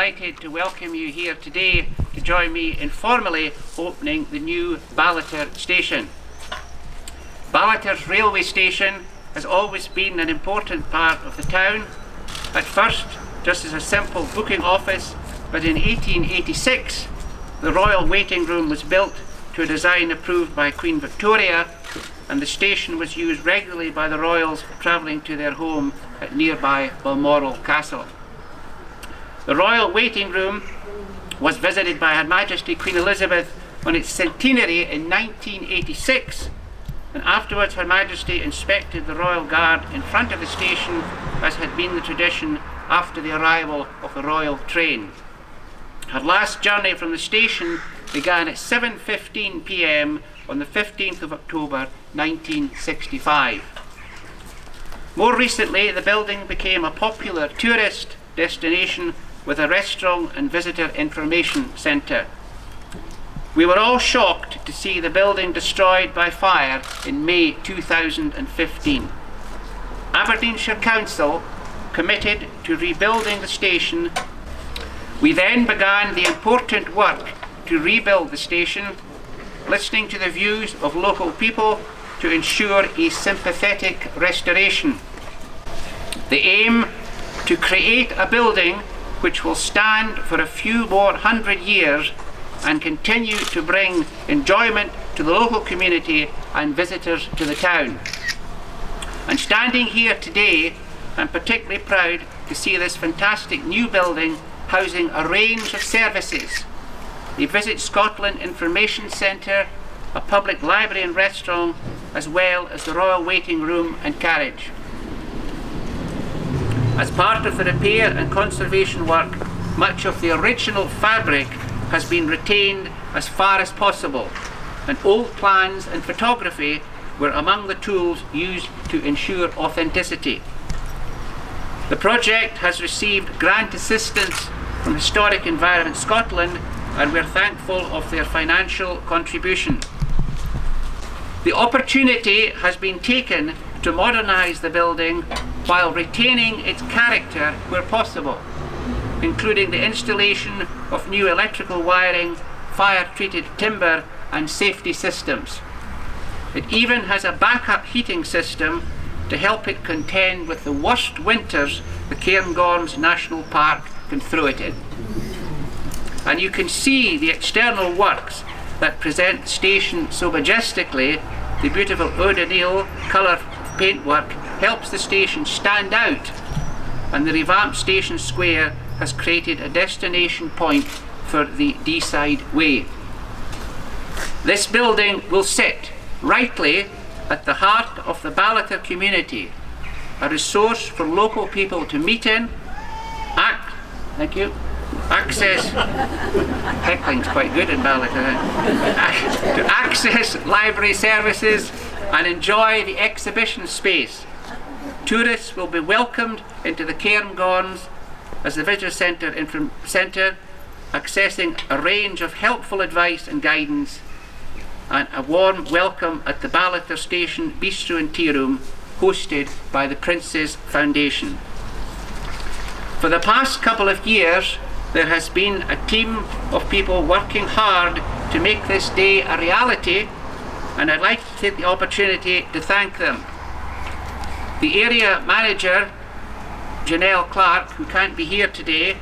delighted to welcome you here today to join me in formally opening the new Ballater Station. Ballater Railway Station has always been an important part of the town, at first just as a simple booking office, but in 1886 the Royal Waiting Room was built to a design approved by Queen Victoria, and the station was used regularly by the royals travelling to their home at nearby Balmoral Castle. The Royal Waiting Room was visited by Her Majesty Queen Elizabeth on its centenary in 1986, and afterwards Her Majesty inspected the Royal Guard in front of the station, as had been the tradition after the arrival of the royal train. Her last journey from the station began at 7:15 p.m. on the 15th of October 1965. More recently, the building became a popular tourist destination with a restaurant and visitor information centre. We were all shocked to see the building destroyed by fire in May 2015. Aberdeenshire Council committed to rebuilding the station. We then began the important work to rebuild the station, listening to the views of local people to ensure a sympathetic restoration. The aim to create a building which will stand for a few more hundred years and continue to bring enjoyment to the local community and visitors to the town. And standing here today, I'm particularly proud to see this fantastic new building housing a range of services: a Visit Scotland information centre, a public library and restaurant, as well as the Royal Waiting Room and carriage. As part of the repair and conservation work, much of the original fabric has been retained as far as possible, and old plans and photography were among the tools used to ensure authenticity. The project has received grant assistance from Historic Environment Scotland, and we're thankful of their financial contribution. The opportunity has been taken to modernise the building while retaining its character where possible, including the installation of new electrical wiring, fire-treated timber and safety systems. It even has a backup heating system to help it contend with the worst winters the Cairngorms National Park can throw it in. And you can see the external works that present the station so majestically. The beautiful eau de Nil colour paintwork helps the station stand out, and the revamped station square has created a destination point for the Deeside Way. This building will sit rightly at the heart of the Ballater community, a resource for local people to meet in, access, heckling's quite good in Ballater, to access library services and enjoy the exhibition space. Tourists will be welcomed into the Cairngorms as the visitor centre, accessing a range of helpful advice and guidance, and a warm welcome at the Ballater Station Bistro and Tearoom, hosted by the Prince's Foundation. For the past couple of years, there has been a team of people working hard to make this day a reality, and I'd like to take the opportunity to thank them. The area manager, Janelle Clark, who can't be here today,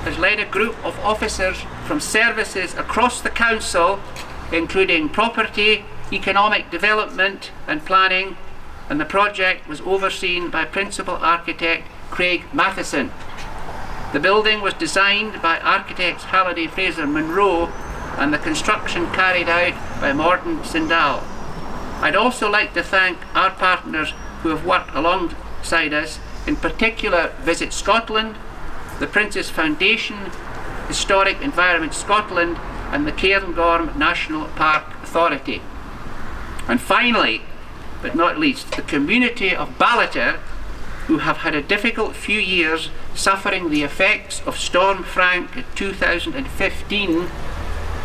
has led a group of officers from services across the council, including property, economic development and planning, and the project was overseen by Principal Architect Craig Matheson. The building was designed by architects Halliday Fraser Monroe and the construction carried out by Morden Sindal. I'd also like to thank our partners who have worked alongside us, in particular Visit Scotland, the Prince's Foundation, Historic Environment Scotland and the Cairngorm National Park Authority. And finally, but not least, the community of Ballater, who have had a difficult few years suffering the effects of Storm Frank in 2015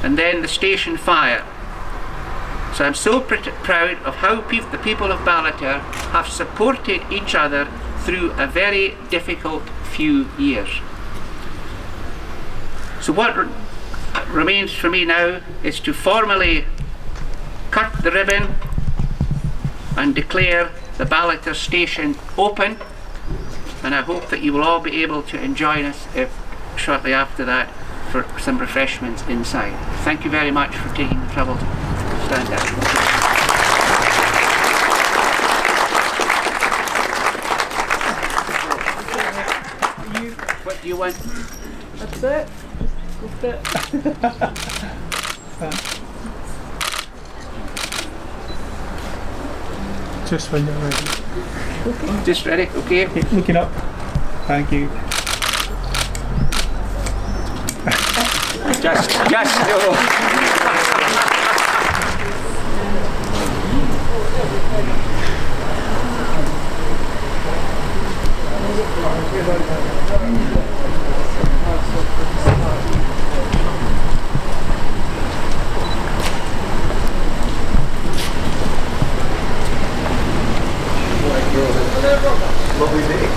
and then the station fire. So I'm so proud of how the people of Ballater have supported each other through a very difficult few years. So what remains for me now is to formally cut the ribbon and declare the Ballater station open, and I hope that you will all be able to join us shortly after that for some refreshments inside. Thank you very much for taking the trouble to stand up. What do you want? That's it. Just go fit. Just when you're ready. Just ready? Okay. Keep looking up. Thank you. Just no. Lovely day.